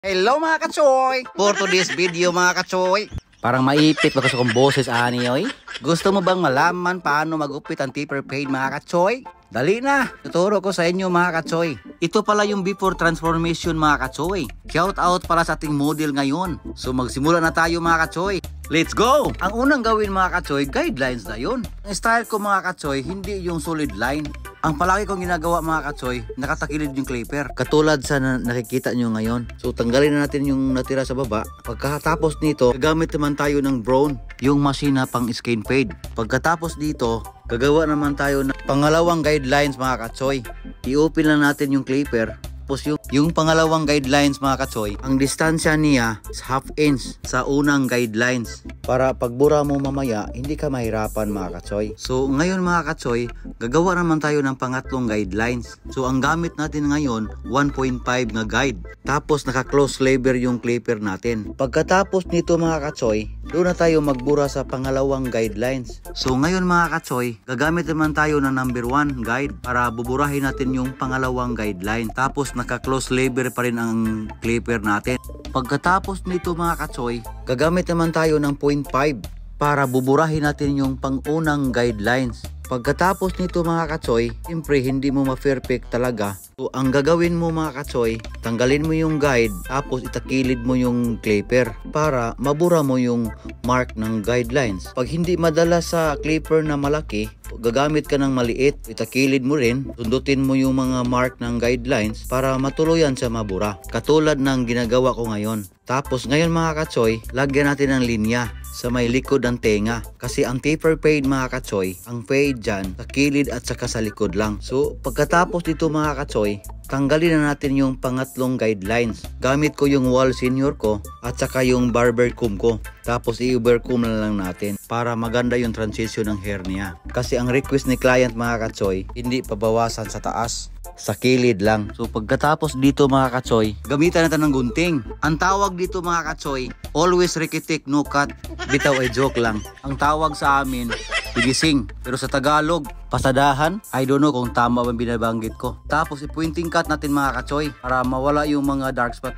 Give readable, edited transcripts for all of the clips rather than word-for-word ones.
Hello mga kachoy! For today's video mga kachoy, parang maipit ba sa kong boses ani oy? Gusto mo bang malaman paano magupit ang taper fade mga kachoy? Dali na! Tuturo ko sa inyo mga kachoy. Ito pala yung before transformation mga kachoy. Shout out para sa ating model ngayon. So magsimula na tayo mga kachoy. Let's go! Ang unang gawin mga kachoy, guidelines na yun. Ang style ko mga kachoy, hindi yung solid line. Ang palagi kong ginagawa mga kachoy, nakatakilid yung clipper. Katulad sa nakikita nyo ngayon. So tanggalin na natin yung natira sa baba. Pagkatapos nito, gagamit naman tayo ng brown, yung machine na pang skin fade. Pagkatapos dito, gagawa naman tayo ng pangalawang guidelines mga kachoy. I-open lang natin yung clipper. Tapos yung pangalawang guidelines mga kachoy, ang distansya niya is half inch sa unang guidelines. Para pagbura mo mamaya, hindi ka mahirapan mga kachoy. So ngayon mga kachoy, gagawa naman tayo ng pangatlong guidelines. So ang gamit natin ngayon, 1.5 nga guide. Tapos naka-close lever yung clipper natin. Pagkatapos nito mga kachoy, doon na tayo magbura sa pangalawang guidelines. So ngayon mga kachoy, gagamit naman tayo ng number 1 guide para buburahin natin yung pangalawang guideline. Tapos naka-close lever pa rin ang clipper natin. Pagkatapos nito mga kachoy, gagamit naman tayo ng 0.5 para buburahin natin yung pangunang guidelines. Pagkatapos nito mga kachoy, siyempre hindi mo ma-perfect talaga. So ang gagawin mo mga kachoy, tanggalin mo yung guide tapos itakilid mo yung clipper para mabura mo yung mark ng guidelines. Pag hindi madala sa clipper na malaki, gagamit ka ng maliit, itakilid mo rin, sundutin mo yung mga mark ng guidelines para matuluyan sa mabura. Katulad ng ginagawa ko ngayon. Tapos ngayon mga kachoy, lagyan natin ng linya sa may likod ng tenga. Kasi ang taper fade mga kachoy, ang fade dyan, sa kilid at saka sa likod lang. So pagkatapos dito mga kachoy, tanggalin na natin yung pangatlong guidelines. Gamit ko yung wall senior ko at saka yung barber comb ko. Tapos i-overcomb na lang natin para maganda yung transition ng hair niya. Kasi ang request ni client mga kachoy, hindi pabawasan sa taas, sa kilid lang. So pagkatapos dito mga kachoy, gamitan natin ng gunting. Ang tawag dito mga kachoy, always rikitik no cut. Bitaw ay joke lang. Ang tawag sa amin, pigising. Pero sa Tagalog, pasadahan. I don't know kung tama ba binabanggit ko. Tapos i-pointing cut natin mga kachoy para mawala yung mga dark spot.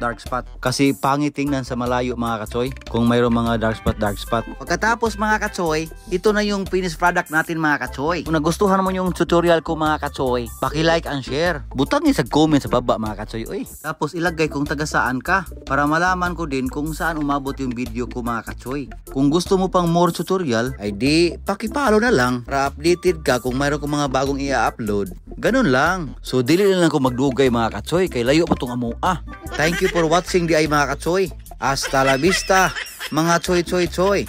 Kasi pangit tingnan sa malayo mga kachoy kung mayroong mga dark spot. Pagkatapos mga kachoy, ito na yung finished product natin mga kachoy. Kung nagustuhan mo yung tutorial ko mga kachoy, paki-like and share. Butang sa comment sa baba mga kachoy. Uy. Tapos ilagay kung taga saan ka para malaman ko din kung saan umabot yung video ko mga kachoy. Kung gusto mo pang more tutorial, ay di paki-follow na lang para updated ka kung mayroon kong mga bagong i-upload. Ganun lang. So dili lang ko magdugay mga kachoy kay layo pa tong amoa. Thank you for watching di ay mga kachoy. Hasta la vista mga choy.